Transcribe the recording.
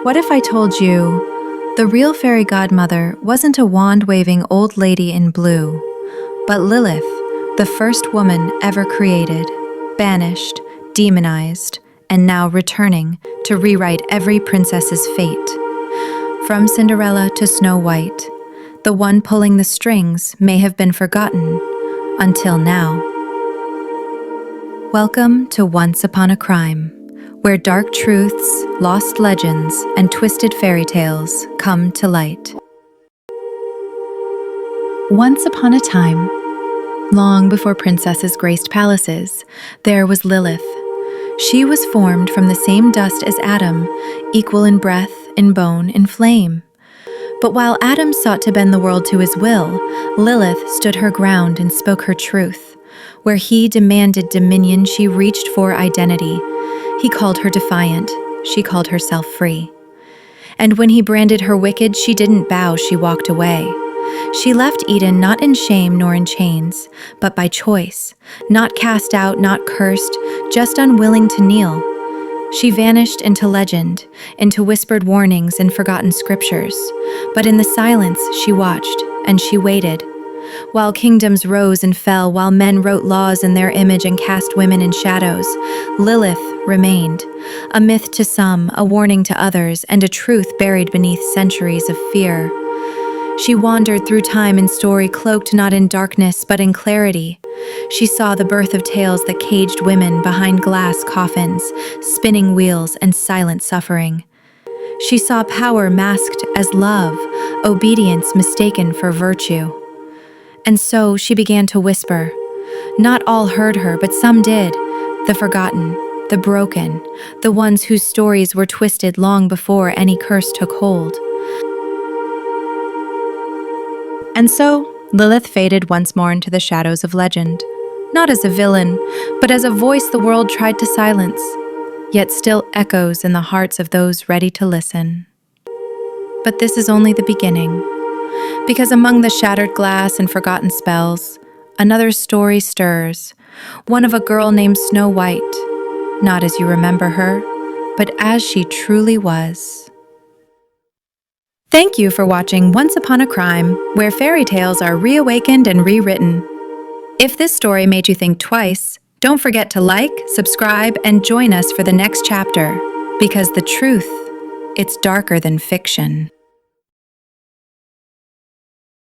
What if I told you the real fairy godmother wasn't a wand-waving old lady in blue, but Lilith, the first woman ever created, banished, demonized, and now returning to rewrite every princess's fate. From Cinderella to Snow White, the one pulling the strings may have been forgotten until now. Welcome to Once Upon a Crime, where dark truths, lost legends, and twisted fairy tales come to light. Once upon a time, long before princesses graced palaces, there was Lilith. She was formed from the same dust as Adam, equal in breath, in bone, in flame. But while Adam sought to bend the world to his will, Lilith stood her ground and spoke her truth. Where he demanded dominion, she reached for identity. He called her defiant, she called herself free. And when he branded her wicked, she didn't bow, she walked away. She left Eden not in shame nor in chains, but by choice, not cast out, not cursed, just unwilling to kneel. She vanished into legend, into whispered warnings and forgotten scriptures. But in the silence, she watched and she waited. While kingdoms rose and fell, while men wrote laws in their image and cast women in shadows, Lilith remained, a myth to some, a warning to others, and a truth buried beneath centuries of fear. She wandered through time and story, cloaked not in darkness but in clarity. She saw the birth of tales that caged women behind glass coffins, spinning wheels, and silent suffering. She saw power masked as love, obedience mistaken for virtue. And so she began to whisper. Not all heard her, but some did. The forgotten, the broken, the ones whose stories were twisted long before any curse took hold. And so, Lilith faded once more into the shadows of legend, not as a villain, but as a voice the world tried to silence, yet still echoes in the hearts of those ready to listen. But this is only the beginning. Because among the shattered glass and forgotten spells, another story stirs, one of a girl named Snow White, not as you remember her, but as she truly was. Thank you for watching Once Upon a Crime, where fairy tales are reawakened and rewritten. If this story made you think twice, don't forget to like, subscribe, and join us for the next chapter, because the truth, it's darker than fiction.